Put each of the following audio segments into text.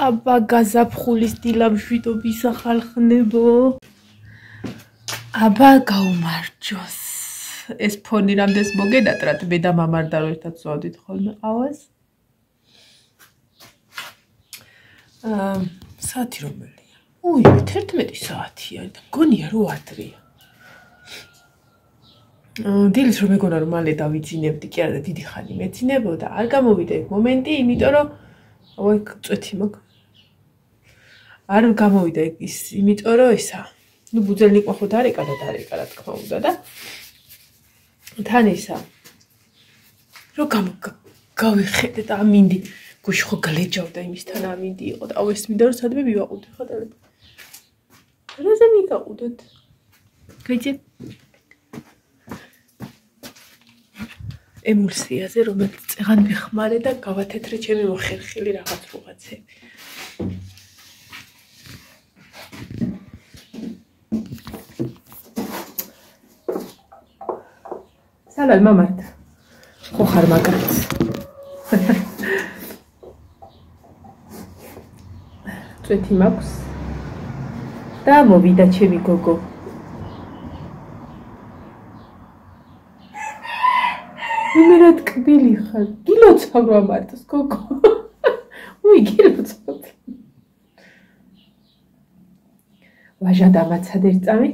აბა გაზაფხულის დილამშვიდობის ახალხნებო. აბა გაუმარჯოს. ეს ფონი რამდენს მოგენატრათ მე და მამარდარო ერთად ვსვავდით ხოლმე ყავას. საათი რომელია? უი, 11 საათია და მგონია რომ ადრეა. დილის რომ მეგონა რომ მალე დავიძინებდი, კი არა და დიდი ხანი მეძინებოდა, არ გამოვიდა ეგ მომენტი, იმიტომ რომ ой, წვეთი მაგ. არ გამოვიდა ის, იმიტომ რომ ისა. ნუ ბუძელნიკმა ხო დარეკა და დარეკა რა თქმა უნდა და თან ისა. რომ გავიხედე და ამინდი. გუშ ხო გლეჯავდა იმისთან ამინდი იყო და ეს მინდა რომ სადმე მივაყუდე ხო ტელეფონი. რაზე მივაყუდოთ? გეჭი ემულსიაზე რომელიც წეღან მიხმარე და გავათეთრე ჩემი მოხერხილი რაღაც რაღაცები. სალალ მამართ. ხო ხარ მაგარც. წვეთი მაქვს. და მოვიდა ჩემი გოგო. იმერად კბილი ხარ. გილოცავ რა მარტოს გოგო. უი გილოცავ. ვაჟა დამაცად ერწამი.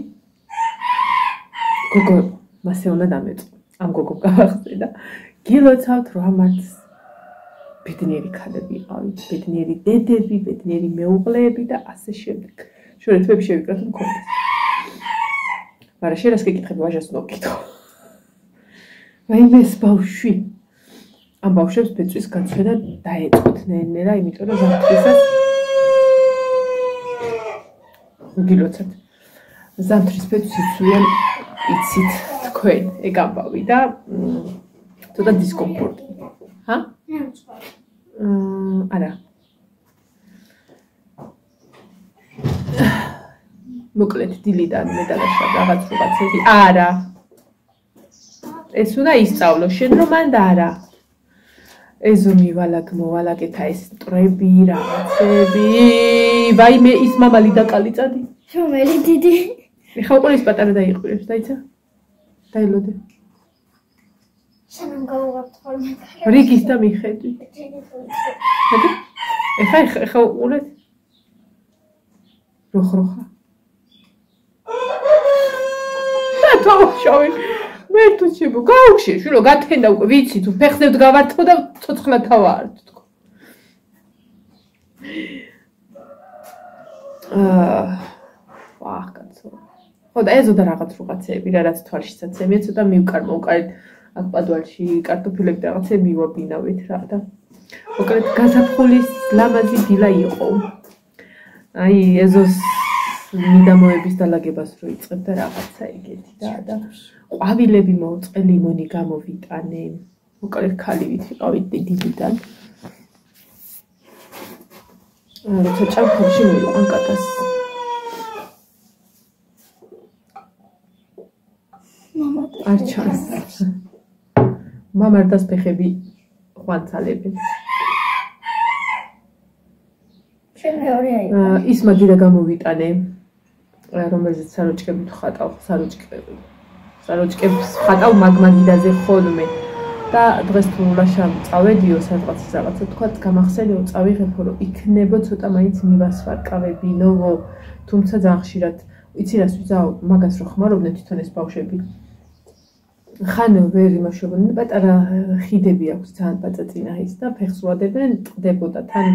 გოგო მასე უნდა დამეწყო. ამ გოგო გავახსნე და გილოცავთ რა მარტს. ბედნიერი ქალები იყავით, ბედნიერი დედები, ბედნიერი მეუღლეები და ასე შემდეგ. შორე თვეები შევიკრათ მქონდეს. მაგრამ შენ რას გეკითხები ვაჟას მოგკითხო. ვაიმე ეს ბავშვი. ამ ბავშვებს ბეწვის გაცვენა დაეწყოთ ნენერა, იმიტომ რომ ზამთრისას გილოცავთ. ზამთრის ბეწვს იცვლიან იცით თქვენ ეგ ამბავი და ცოტა დისკომფორტი. ჰა? არა. მოკლედ დილიდან მე დავაშავ რაღაც რაღაცები. არა. ეს უნდა ისწავლო შენ რომ მან და არა. ეზო მოვალაგეთ ეს ტრები რაღაცები. ვაიმე ის მამალი დაკალიწადი. რომელი დიდი? ეხა უკვე ის პატარა დაიყვირებს, დაიცა? დაილოდე. შენამ გავუღებთ ხოლმე. რიგის და მიხედვით. ეხა უყურეთ. როხროხა. დავშავე. მე თუ შემო გაუგშე, შვილო გათენდა უკვე ვიცი თუ ფეხზე ვდგავართო და ცოცხლა თავა არ თქო. ვაჰ, კაცო. ხო და ეზოდა რაღაცები რა რაც თვალშიცაც ემია ცოტა მივკარმოვკარეთ აქ პადვალში კარტოფილები და რაღაცები მივაბინავით რა და მოკლედ გაზაფხულის ლამაზი დილა იყო. აი ეზოს მიდამოების დალაგებას რო იწყებ და რაღაცა ეგეთი და ყვავილები მოუწყე, ლიმონი გამოვიტანე. მოკლედ ქალივით ვიყავით დილიდან. როცა ჭამქორში მივიყან კატას. არ ჩანს. მამარდას ფეხები ხვანცალებენ. შენ მეორე აი. ის მაგიდა გამოვიტანე. რომელზეც საროჭკებით ხატავ, საროჭკებს ხატავ მაგიდაზე ხოლმე. და დღეს თუ ლაშა წავედიო სადღაც რაღაცა თქვა გამახსენეო წავიღებო რომ იქნებო ცოტა მაინც მივასვარკავებინო, თუმცა ძალიან ხშირად იცი რას ვიზაო მაგას რო ხმარობდნენ თვითონ ეს ბავშვები. ხან ვერ იმაშობდნენ, პატარა ხიდები აქვს ძალიან პაწაწინა ის და ფეხს უადებდნენ, ტყდებოდა თან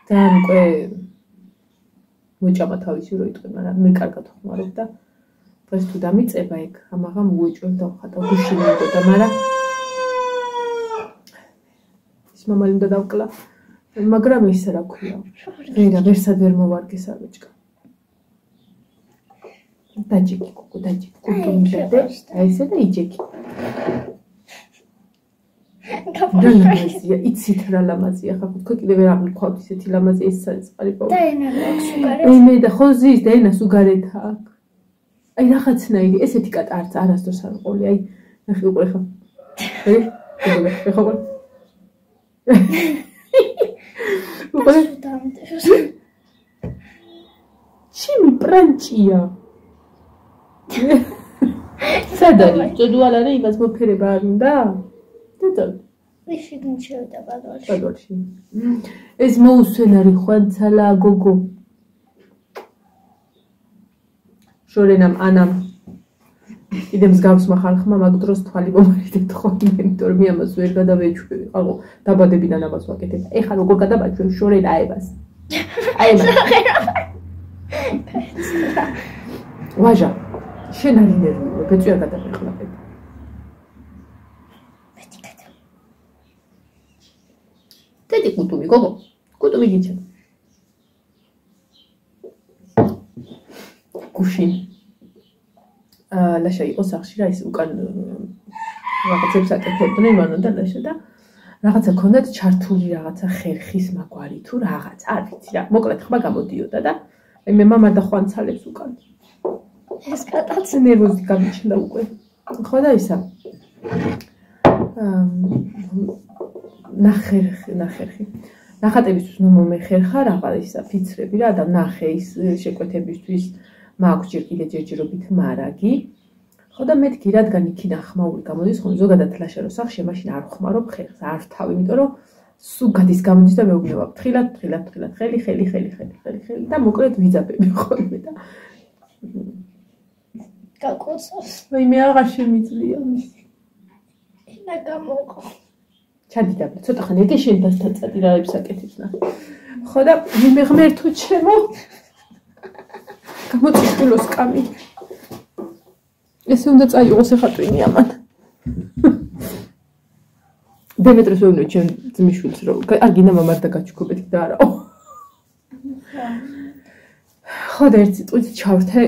ძალიან უკვე მოჭამა თავისი რო იტყვი, მაგრამ მე კარგად ხმარობ და დღეს თუ დამიწება ეგ ამაღამ უეჭვებ და ვხატავ გუში მინდოდა, მაგრამ ის მამალი უნდა დავკლა, მაგრამ ისე რა ქვია, ვერსად ვერ მოვარგე საროჭკა. დაჯექი კუკუ, დაჯექი კუკუ მიდადე, აი ესე და იჯექი. ლამაზია, იცით რა ლამაზია, ხა თქო კიდე ვერ ამიქვავთ ისეთი ლამაზია ეს საწყარი ბავშვი. და ენა აქვს უგარეთ. მე და ხო ზის და ენას უგარეთ აქ. აი რაღაცნაირი, ესეთი კატა არც არასდროს არ ყოლი, აი ნახე უკვე ხა. ეხა ყოლი. მოკლედ ჩემი პრანჭია სადარი წოდვალ არა იმას მოფერება არ უნდა და ისინი შევიდა ბადვალში ბადვალში ეს მოუსვენარი ხვანცალა გოგო შორენამ ანამ კიდე მსგავსმა ხალხმა მაგ დროს თვალი მომარიდეთ ხოლმე იმიტომ რომ ამას ვერ გადავეჩვევი ყალო დაბადებიდან ამას ვაკეთებ ეხლა როგორ გადავაჩვევ შორენ აებას ვაჟა შენ არ ინერვიულობ ბეწვი არ გადავეხლაპებ დედი კუტუმი გოგო კუტუმი გიჩა გუშინ ლაშა იყო სახში რა ის უკან რაღაცებს აკეთებდნენ მანო და ლაშა და რაღაცა ქონდათ ჩართული რაღაცა ხერხის მაგვარი თუ რაღაც არ ვიცი რა მოკლედ ხმა გამოდიოდა და მე მამა და ხვანცალებს უკან ეს კატაც ნერვოზი გამიჩნდა უკვე ხო და ისა ნახერხი ნახატებისთვის მომეხერხა რაღაც ისა ფიცრები რა და ნახე ის შეკვეთებისთვის მაქვს ჯერჯერობით მარაგი ხო და მეთქი რადგან იქიდან ხმაური გამოდის ხოლმე ზოგადად ლაშა რო სახში მაშინ არ ხმარობ ხერხს არ ვთავი იმიტომ რომ სულ გადის გამოდის და მეუბნება ფრთხილად ხელი და მოკლედ ვიძაბები ხოლმე და გაკოცავს ვაი მე აღარ შემიძლია ენა გამოყო ჩადი და ცოტა ხანი ეგე შენ დასთან წადი რაებს აკეთებს ნახე ხო და მე ღმერთო ჩემო გამოწიშულოს კამი ესე უნდა წაიღოს ახლა ტვინი ამან დემეტრეს ვეუბნებ ჩემ ძმისშვილს რომ არ გინდა მამა და გაჩუქობეთ და არაო ხო და ერთი წუთი ჩავრთე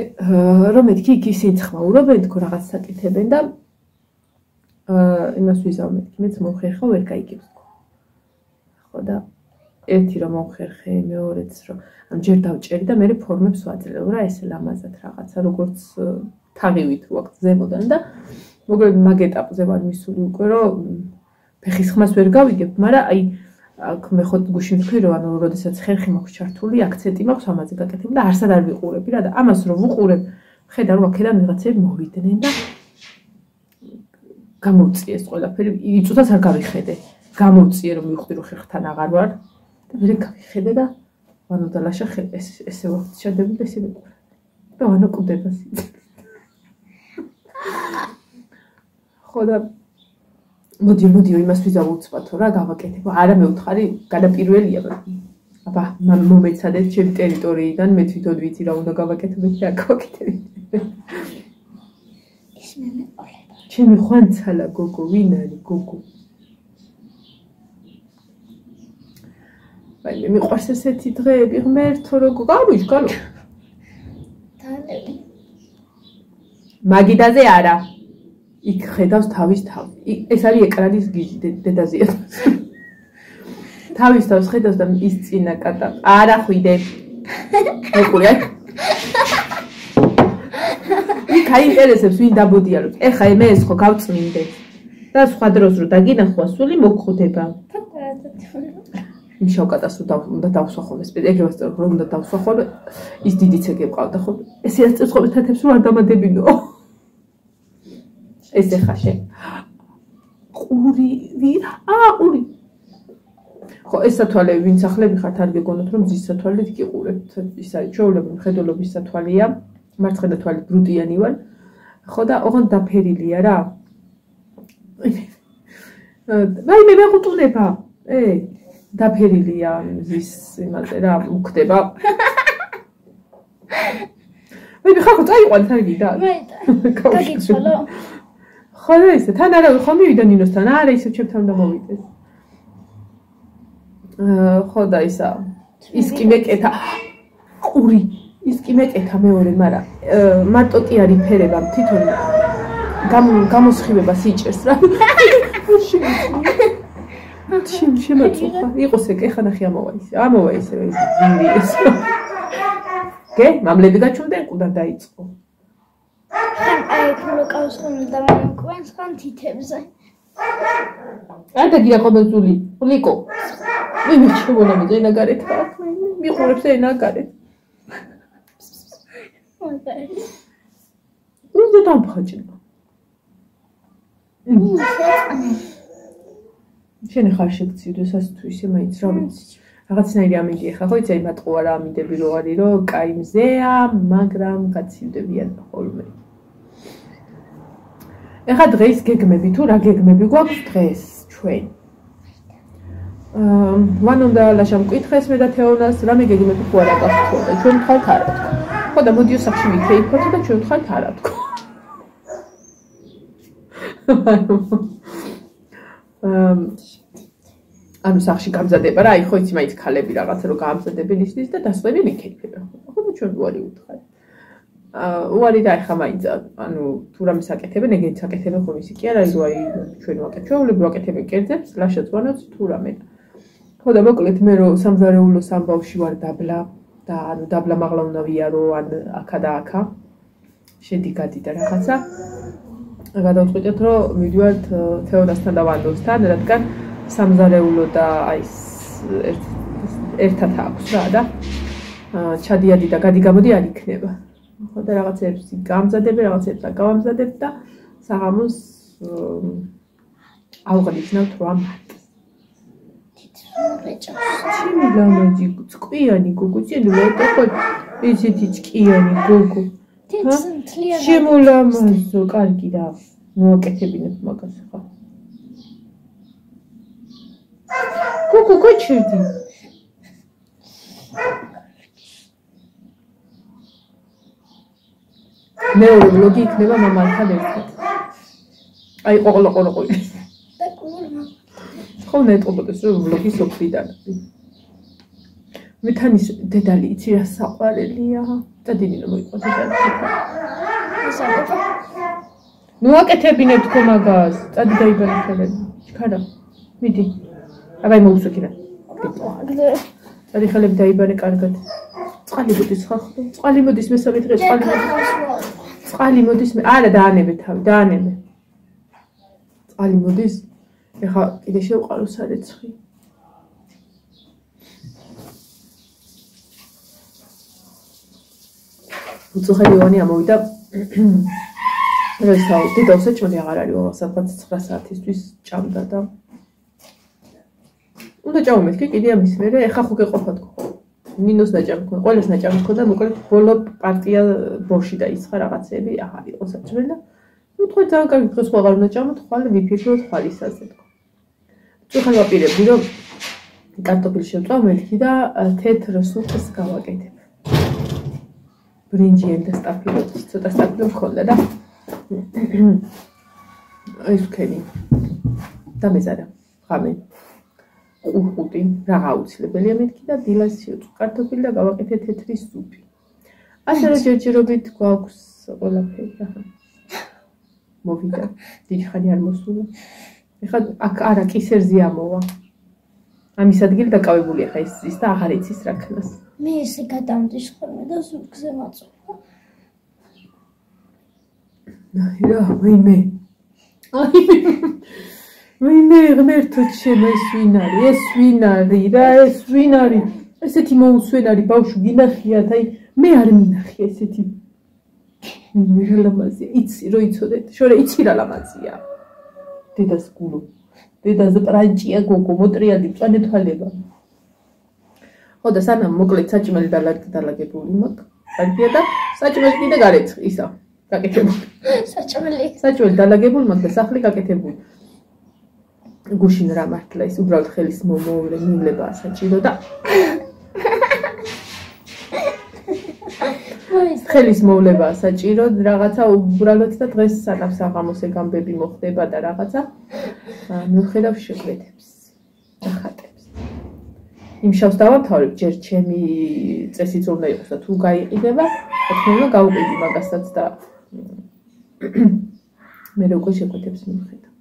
რომ მეთქი იქ ისინი ხმაურობენ თქო რაღაც საკეთებენ და იმას ვიზავ მეთქი მეც მომხერხა ვერ გაიგებს ხო და ერთი რომ მომხერხე მეორეც რომ ამ ჯერ დავჭერი და მე ფორმებს ვაძლევ რა ესე ლამაზად რაღაცა როგორც თაღივით რო აქ ზემოდან და მოკლედ მაგ ეტაპზე ვარ მისული უკვე რომ ფეხის ხმას ვერ გავიგებ მაგრამ აი აქ მე ხო გუშინ ვთქვი რომ ანუ როდესაც ხერხი მაქვს ჩართული აქცენტი მაქვს ამაზე გაკეთებ და არსად არ ვიყურები რა და ამას რო ვუყურებ ხედა რომ აქედან ვიღაცები მოვიდნენ და გამოვწიეს ყველაფერი იწუთას არ გავიხედე გამოვწიე რომ მივხვდი რომ ხერხთან აღარ ვარ და ვერ გავიხედე და ანუ და ლაშა ესე ვახთ შედები და ესე ვიყურე და ანუ კვდება სიძე ხო და მოდი იმას ვიზავ უცბათო რა გავაკეთებ არა მე ვთხარი გადაპირველია აბა მომეცადეთ ჩემი ტერიტორიიდან მე თვითონ ვიცი რა უნდა გავაკეთებ და გავაკეთებ ის მე მეყოლება ჩემი ხვანცალა გოგო ვინ არის გოგო ვაი მე მიყვარს ესეთი დღეები ღმერთო როგორ გავიშკალო დანები მაგიდაზე არა იქ ხედავს თავის თავი ეს არის ეკრანის გიჟი დედაზეა თავის თავს ხედავს და ის წინა კატა არა ხვიდე მეკურე იქ აინტერესებს ვინ დაბოდიალოს ეხა მე ეს ხო გავწმინდე და სხვა დროს რო დაგინახვა სული მოგხვდება იმ შავკატას უნდა დავსვახო ეგრე ვასწავლებ რომ უნდა დავსვახო ის დიდი ცეგე ყავდა ხო ესე ასწევს ხოლმე თათებს რომ არ დამადებინო ეს ეხა შენ ყური ყური ხო ეს სათვალე ვინ სახლები ხართ არ გეგონოთ რომ ზის სათვალეთ გიყურებთ ის არის ჩვეულებრივი მხედველობის სათვალეა მარცხენა თვალი ბრუტიანი ვარ ხო და ოღონდ დაფერილია რა ვაი მე მეყუტუნება დაფერილია ზის იმაზე რა უხდება ვაი ხახო წაიყვანეთ არ გიდა მე გაგიცვალო ხო და ისე თან არა ხომ მივიდა ნინოსთან არა ისე ჩემთან და მოვიდეს ხო და ისა ის კი მეკეთა ყური ის კი მეკეთა მეორე მაგრამ მარტო კი არის ფერება თვითონ გამოსხივება სიჭერს რა შემოწუხა იყოს ეგ ეხა ნახე ამოვა ისე ვირი ეს გე მამლები გაჩუნდნენ კუდა დაიწყო აი ქროკავს ხოლმე და მე მკვენს ხან თითებზე არ დაგია ყოველწული ლიკო მე ჩემონა მე ენა გარეთ ხარ მიყურებს ენა გარეთ უნდა დამფაჭრა შენ ხარ შეგცივდეს ასე თუ ისე მაინც რა ვიცი რაღაცნაირი ამინდი ხა ხო იცი მარტო არა ამინდები რო არის რომ კაი მზეა მაგრამ გაცივდებიან ხოლმე ეხა დღეს გეგმები თუ რა გეგმები გვაქვს დღეს ჩვენ ვან უნდა ლაშამ მკითხეს მე და თეონას რამე გეგმები ხო არა გაქვთ და ჩვენ ხართ არა თქო ხო და მოდიო სახში ვიქეიფოთ და ჩვენ ხართ არა თქო ანუ სახში გამზადება რა აი ხო იცი მაინც ქალები რაღაცა რო გამზადები ნიშნის და დასვები ვიქეიფება ხო და ჩვენ უარი ვუთხარ უარი და ახლა მაინც ანუ თუ რამე საკეთებენ ეგეც საკეთებენ ხომ ისი კი არა რომ აი ჩვენ ვაკეთებთ ვაკეთებენ კერძებს ლაშა ზვანოც თუ რამე ხო და მოკლედ მე რომ სამზარეულოს ამბავში ვარ დაბლა და ანუ დაბლა მაღლა უნდა ვიარო ან აქა და აქა შედი გადი და რაღაცა გადავწყვიტეთ რომ მივიდივართ თეოდასთან და ვანდოსთან რადგან სამზარეულო და აი ერთად აქვს რა და ჩადიადი და გადი გამოდი არ იქნება ხო და რაღაცებს გამზადებ რაღაცებს აგავამზადებ და საღამოს ავღნიშნავთ 8 მარტს ჩემი ლამაზი წყვიანი გოგო წინულა და ისეთი ჭკიანი გოგო შემოლამაზო კარგი რა მოაკეთებინებ მაგას ხა გოგო გაჩერდი მეორე ბლოგი იქნება მამალთან ერთად აი ყოყლოყოყი ხო ნეტყობოდეს რომ ბლოგი სოფლიდან მე თანის დედალი იცი რა საყვარელია წადინი რომ მოიყვა დედალი ნუ აკეთებინებ თქო მაგას წადი დაიბანა ხელები ჩქარა მიდი აბა მოუსვიქირა წადი ხელები დაიბანე კარგად წყალი მოდის ხახ წყალი მოდის მესამე დღე წყალი მოდის მე არა დაანებე თავი დაანებე წყალი მოდის ეხა კიდე შევყარო სარეცხი უწუხელი ივანი ამოვიდა რესაუ დიდოს ეჭმელი აღარ არის სადღაც 9 საათისთვის ჭამდა და უნდა ჭამომეთქი კიდე ამის მერე ეხა ხო გეყოფათ ხო მინუს ნაჭამი ხო ყოველს ნაჭამი ხო და მოკლედ ბოლო პარტია ბოში დაიცხა რაღაცები აღარ იყო საჭმელი და ნუ თქვენ ძალიან კარგი დღეს ხო აღარ უნდა ჭამოთ ხვალ ვიფიქროთ ხვალისაზე თქო უხალ ვაპირებდი რომ კარტოფილი შევწვა მეთქი და თეთრ სუპს გავაკეთებ ბრინჯი და სტაფილო ცოტა სტაფილო მქონდა და ეს ვქენი და მეზარა ხამე ყურყუტი რაღა აუცილებელია მეთქი და დილას შევწვა კარტოფილი და გავაკეთე თეთრი სუპი ასე რომ ჯერჯერობით გვაქვს ყველაფერი ახლა მოვიდა დიდი ხანი არ მოსულა ეხლა აქ არა კისერზე ამოვა ამის ადგილი დაკავებულია ხა ის და აღარ იცის რა ქნას მე ესე გადამდის ხოლმე და სულგზე მაწვდა აი რა ვინმე ვინმე ღმერთო ჩემო ეს ვინ არის რა ეს ვინ არის ესეთი მოუსვენარი ბავშვი გინახიათ აი მე არ მინახი ესეთი მე ლამაზია იცი რო იცოდეთ შორე იცი რა ლამაზია დედას გულო დედაზე პრანჭია გოგო მოტრიალი მწვანე თვალება ხო და სანამ მოკლედ საჭმელი დალაგებული მაქვს კარგია და საჭმელი კიდე გარეთ ისა გაკეთებული საჭმელი დალაგებული მაქვს და სახლი გაკეთებული გუშინ რა მართლა ის უბრალოდ ხელის მომოვლება საჭირო და ხელის მოვლება საჭირო რაღაცა უბრალოდ და დღეს სანამ საღამოს ეგამბები მოხდება და რაღაცა მივხედავ შეკვეთებს და ხატებს იმ შავს დავამთავრებ ჯერ ჩემი წესიც უნდა იყოს და თუ გაიყიდება თქმა გავუყიდი მაგასაც და მე როგორ შეკვეთებს მივხედავ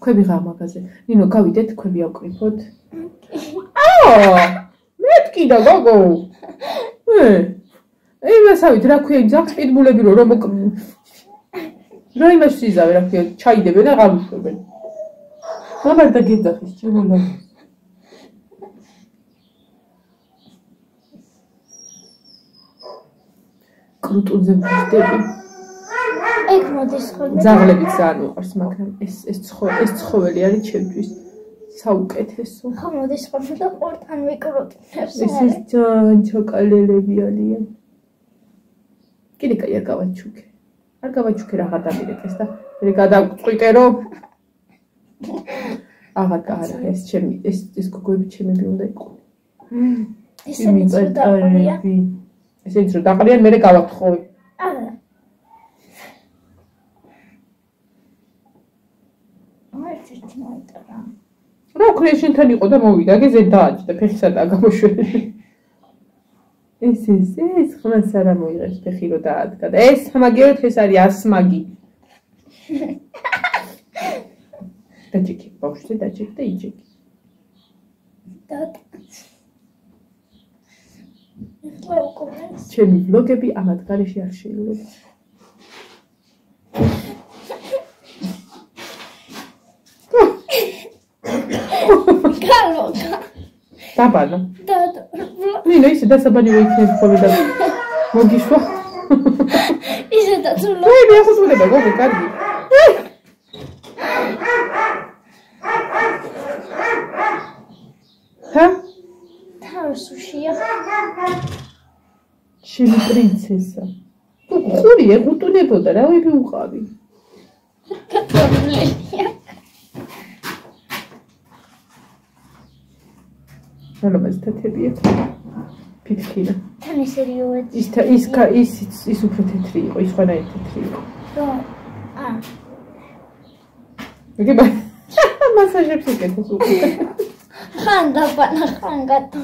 ქვები ღამაგაზე ნინო გავიდეთ ქვები ავკრიფოთ მეთქი და გოგო იმასავით რა ქვია ძახს პიტბულები რომ რა იმას იზავე რა ქვია ჩაიდებენ და ღალუშვებენ მამარ და გეძახის ჩემოლა კრუტუნზე ვიждები. ეგ მოდის ხოლმე. ძაღლებიც ძალიან მიყვარს, მაგრამ ეს ცხოველი არის ჩემთვის საუკეთესო. ხო მოდის ხოლმე და ყორთან მიკრუტუნებს. ეს ძალიან ჩაკალელები არიან. კიდე კაი არ გავაჩუქე. არ გავაჩუქე რა გადამირეკეს და მე გადავწყვიტე რომ აღარ არა ეს გოგოები ჩემები უნდა იყვნენ. ისინიც რომ დაყრია. ისინიც რომ დაყრიან მე გავათხოვე. არა. ერთი მოიტარა. რა ქვია შენთან იყო და მოვიდა, გეზე დააჭდა ფეხისადაა გამოშველი. ეს ხმას არ მოიღებს ფეხი რო დაადგა და ეს მაგეროთ ეს არის ასმაგი. დაჭიქი, ბავშვზე დაჭიქ და იჭიქ. ჩემი ვლოგები ამათ გარეშე არ შეიძლება. გალოგა. დაბანა. დადო. ნინო ისე დასაბანი ვიქნებ ხოლმე და მოგიშვა. ისე დაწულა. მე ახსოვდება გოგო კარგი. ჰა? თავსუშია. ჩემი პრინცესა. თუ ხური ეღუტუნებოდა რა ვები უყავი. კატოლია. ალბათ თეთრია. ფიქრია. თან სერიოზი. ის უფრო თეთრი იყო, ის ხანაა თეთრი იყო. აა. მეგება მასაჟებს ეკეთებს უკვე. ხან დაბანა ხან გატო.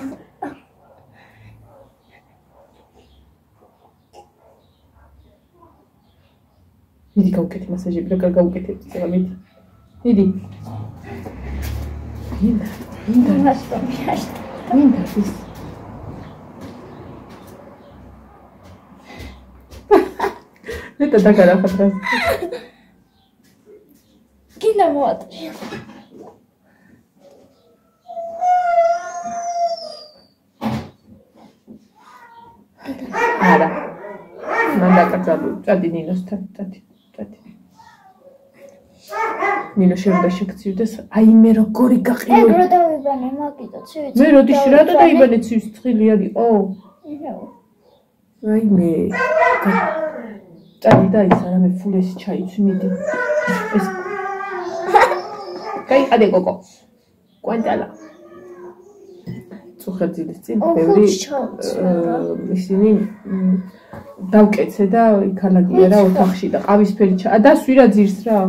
მიდი გავუკეთე მასაჟები და გავუკეთებ წევა მიდი. მიდი. მინდა ის. ნეტა დაგარახა. კიდე მოატრია. არა. მან დაკრძალო, წადი ნინოსთან, წადი. ნინო შევიდა შეგცივდეს, აი მე როგორი გაყიო. ეგ რო დავიბანე მაგიტო ცივი. მე როდის რატო დაიბანე ცივი ცხილი არისო? აი მე. წადი და ის არა მე ფულესი ჩაიცვი მიდი. ეს გაიყადე გოგო. კვანტალა. წუხერძილის წინ ბევრი ისინი დავკეცე და იქალაგია რა ოთახში და ყავისფერი დასვი რა ძირს რა.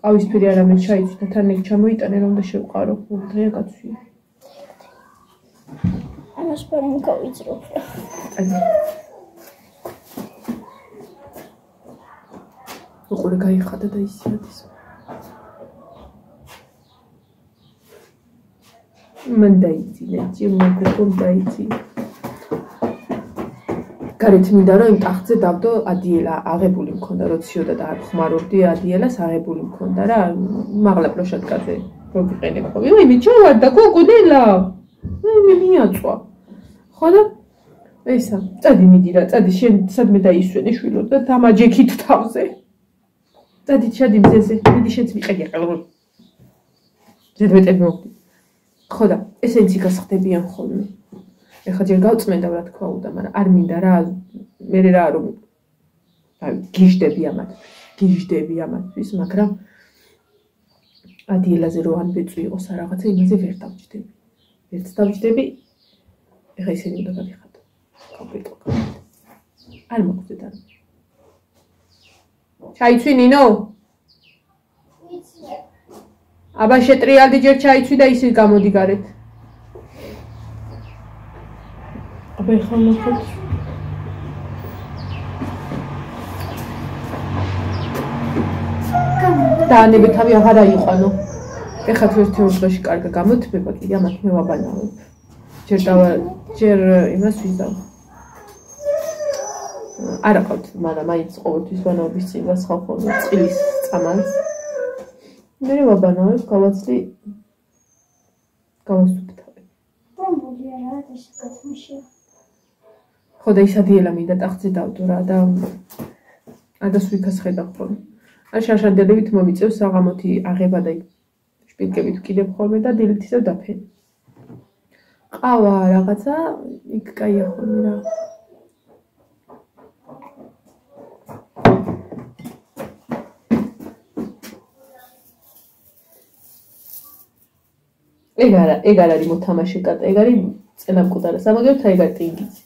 ყავისფერი არამედ ჩაიცვი და თან ეგ ჩამოიტანე რომ და შევყარო. დღეა გაცვია. ამას პარემ გავიძრობ. უყურე გაიხადა და ისიადის. მან დაიძინა, ჯიმაგო დაიძინა. გარეთ მინდა რომ იმ ტახტზე დავდო ადიელა აღებული მქონდა რო ციოდა და არ ხმარობდი ადიელას აღებული მქონდა რა მაღლა პლოშადკაზე რო ვიყენებ ხო ვაი მე ჩავარდა გოგო ნელა მე მიაწვა ხო და ესა წადი მიდი რა წადი შენ სადმე დაისვენე შვილო და დამაჯექით თავზე წადი ჩადი მზეზე მიდი შენც მიყედია ყელო ზედმეტები მოვდი ხო და ესენც გასხდებიან ხოლმე ეხლა ჯერ გავწმენდა რა თქვა უნდა, მაგრამ არ მინდა რა მე რა რომ გიჟდები ამათთვის, მაგრამ ადიელაზე რო ან ბეწვი იყოს რაღაცა იმაზე ვერ დავჯდები. ვერც დავჯდები. ეხლა ისინი უნდა გავიხადო. კომპლექტო. არ მოგვდეთ არ. ჩაიცვი ნინო? ვიცი. აბა შეტრიალდი ჯერ ჩაიცვი და ისე გამოდი გარეთ. აბა ეხლა მოხოთ. დაანები თავი აღარ აიყვანო. ეხლა თუ ერთი ორდროში კარგა გამოთბება, კიდე ამათ მე ვაბანავებ. ჯერ იმას ვიზავ. არა ყავთ, მაგრამ მაინც ყოველთვის ბანაობის წინ გასხავ ხოლმე წყლის წამალს. მე ვაბანავებ, გავაცლი გავასუფთავებ. ბომბული არა, ეს გათმაშია. ხო და ისადიელა მინდა ტახტზე დავდო რა და ადას ვიქას ხედავ ხოლმე. ან შაშადელივით მომიწევს საღამოთი აღება და შპილკებით ვკიდებ ხოლმე და დილით ისევ დაფენი. ყავა რაღაცა იქ კაია ხოლმე რა. ეგ არ არის მოთამაშე კატა, ეგ არის წელამკვდარა. სამაგერთ აი ეგ არის ტინგიცი.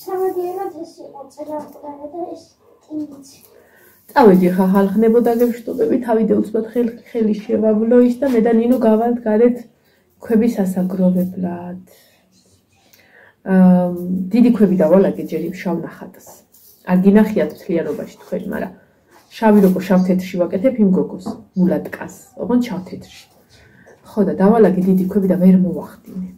სამაგერად ეს იყო წელამკვდარა და ეს ტინგიცი. წავედი ხა ხალხნებოდა გებშტობები, თავიდე უცბად ხელი შევავლო ის და მე და ნინო გავალთ გარეთ ქვების ასაგროვებლად. დიდი ქვები დავალაგე ჯერ იმ შავ ნახატს. არ გინახიათ მთლიანობაში თქვენ, მაგრამ შავი როგორ შავ თეთრში ვაკეთებ იმ გოგოს, მულატკას, ოღონდ შავ თეთრში. ხო და დავალაგე დიდი ქვები და ვერ მოვახდინე.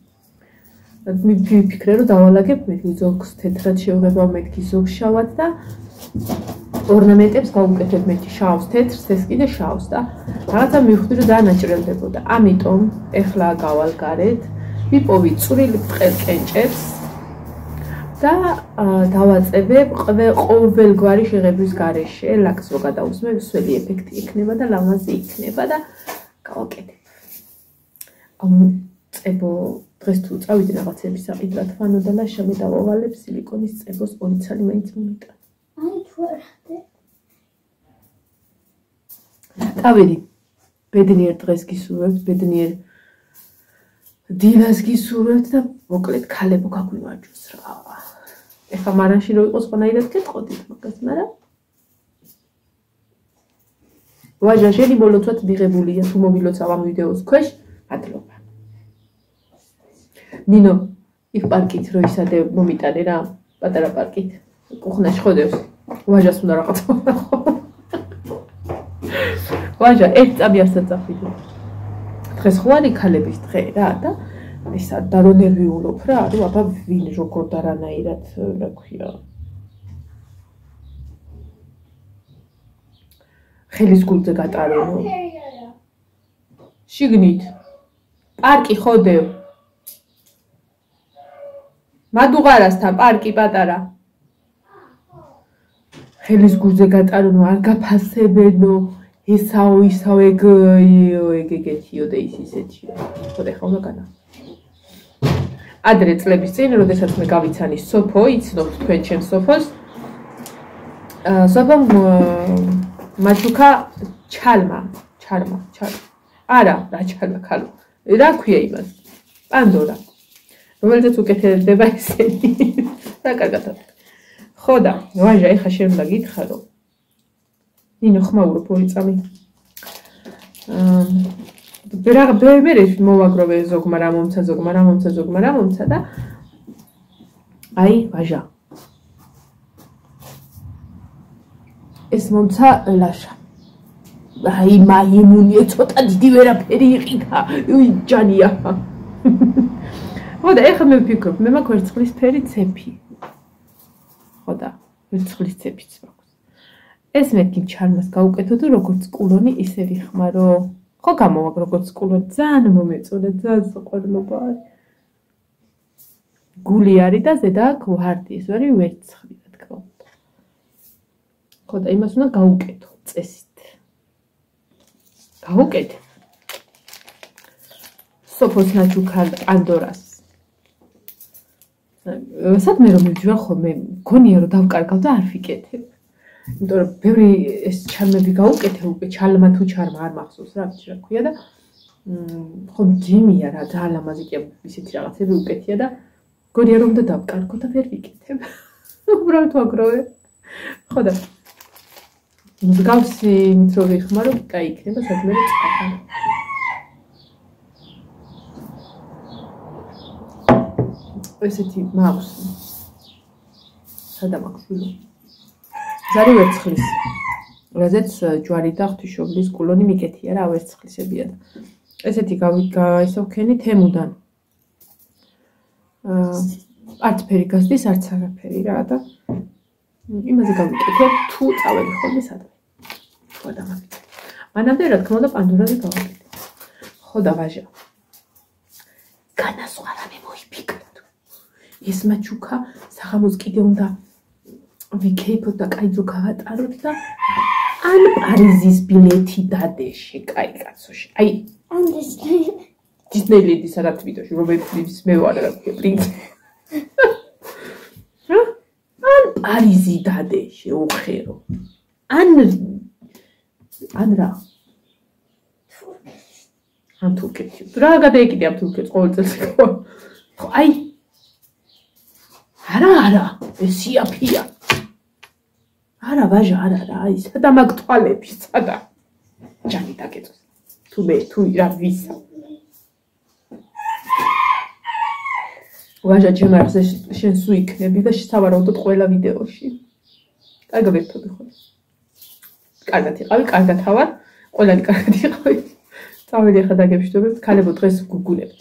მიფიქრე რომ დავალაგებ მეთქი ზოგს თეთრად შევღებავ მეთქი ზოგს შავად და ორნამენტებს გავუკეთებ მეთქი შავს თეთრს ეს კიდე შავს და რაღაცა მივხვდი რომ დაანაჭრელდებოდა. ამიტომ ეხლა გავალ გარეთ ვიპოვი წვრილი ბრტყელ კენჭებს და დავაწებებ ყოველგვარი შეღებვის გარეშე ლაკს რო გადაუსმე მსველი ეფექტი იქნება და ლამაზი იქნება და გავაკეთებ. წებო დღეს თუ წავიდი რაღაცების საყიდლად ფანო და ლაშა მე დავავალებ სილიკონის წებოს 2 ცალი მაინც მომიტან. აი თუ არ ხდე. წავიდი. ბედნიერ დღეს გისურვებთ, ბედნიერ დილას გისურვებთ და მოკლედ ქალებო გაგვიმარჯოს რა. ეხლა მარანში რო იყოს ყანაირად გეტყოდით მაგას, მაგრამ ვაჟა შენი ბოლოცვაც მიღებულია თუ მომილოცავ ამ ვიდეოს ქვეშ. მადლობა. ნინო, იქ პარკით რო ისადე მომიტანე რა, პატარა პარკით. კუხნაში ხოდებს. ვაჟას უნდა რაღაცა ვნახო. ვაჟა, ერთ წამი არ საწაფიდო. დღეს ხო არის ქალების დღე რა და ისა დარონერვიულობ რა, რომ აბა ვინ როგორ და რანაირად რა ქვია. ხელის გულზე გატარებო. შიგნით. პარკი ხოდევ. მადუღარასთან პარკი პატარა. ხელის გულზე გატარონო არ გაფასებენო ესაო ისაო ეგეთიო და ის ისეთიო. ხოდა ხა უნდა განა. ადრე წლების წინ, როდესაც მე გავიცანი სოფო, იცნობთ თქვენ ჩემს სოფოს. სოფომ მაჩუკა ჩალმა. არა, რა ჩალმა ქალო. რა ქვია იმას? პანდორა. რომელზეც უკეთდება ესენი. რა კარგად. ხო და ვაჟა, ეხა შენ უნდა გითხარო. ნინო ხმაურო პოლიცამი. მე მოვაგროვე ზოგმა რა მომცა და აი ვაჟა. ეს მომცა ლაშა. აი მაიმუნი ცოტა დიდი ვერაფერი იყიდა. ჯანია. ხო და ეხლა მე ვფიქრობ, მე მაქვს ვერცხლისფერი ცეფი. ხო და ვერცხლის ცეფიც მაქვს. ეს მეთქი ჩალმას გავუკეთო და როგორც კულონი ისე ვიხმარო. ხო გამოვაგ როგორც კულონი, ძალიან მომეწონა, ძალიან საყვარლობა არის. გული არის და ზედა ვარდი, ეს არის ვერცხლი, რა თქმა უნდა. ხო და იმას უნდა გავუკეთო წესით. გავუკეთე. სოფოს ნაჩუქალ პანდორას. სადმე რომ მივიჯვარ ხოლმე, მგონია რომ დავკარგავ და არ ვიკეთებ. იმიტომ რომ ბევრი ეს ჩალმები გავუკეთე უკვე ჩალმა თუ ჩარმა არ მახსოვს რა ქვია და ხო ძიმია რა ძალიან ლამაზი კი ისეთი რაღაცები უკეთია და მგონია რომ და დავკარგო და ვერ ვიკეთებ. უბრალოდ ვაგროვე. ხო და მსგავსი იმით რომ ვიხმარო, კაი იქნება სადმე რომ წაყავ. ესეთი მაქვს. სადა მაქვს ვიდეო. ზარი ვერცხლის. რაზეც ჯვარი და ღვთისმშობლის კულონი მიკეთია რა ვერცხლისებია და ესეთი გაისოვქენი თემუდან. არც ფერი გასდის, არც არაფერი რა და იმაზე გავიკეთებ თუ წავედი ხოლმე სადმე. ხო და მანამდე რა თქმა უნდა პანდორაზე გავაკეთე. ხო და ვაჟა. განასხვავება მოიფიქრა. ეს მაჩუკა საღამოს კიდე უნდა ვიქეიფოთ და კაი ძრო გავატაროთ და ან პარიზის ბილეთი დადეში, კაი კაცოში. აი, ანდეს Disneyland-ის რა თვითონში, რომელიც მე ვარ რა პრინცი. ან პარიზი დადეში, უხერო. ან რა? ან თურქეთი. რა გადაეკიდე ამ თურქეთს ყოველ წელს ხო? აი არა, ეს სიაფია. არა, ვაჟა, არა, აი, სადა მაგ თვალები, სადა. ჯანი დაგეწოს. თუ რა ვისა. ვაჟა, ჩემს შენ სულ იქნები და სავარაუდოდ ყველა ვიდეოში. კარგად ვერთობი ხოლმე. კარგად იყავი, კარგად ავარ, ყველანი კარგად იყავი. წავედი ახლა დაგებშდებოდ, ქალებო დღეს გუგულებთ.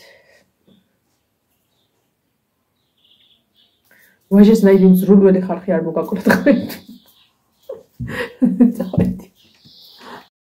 ვაჟეს ნაიდი მზრუნველი ხალხი არ მოგაკვრათ. წავედი.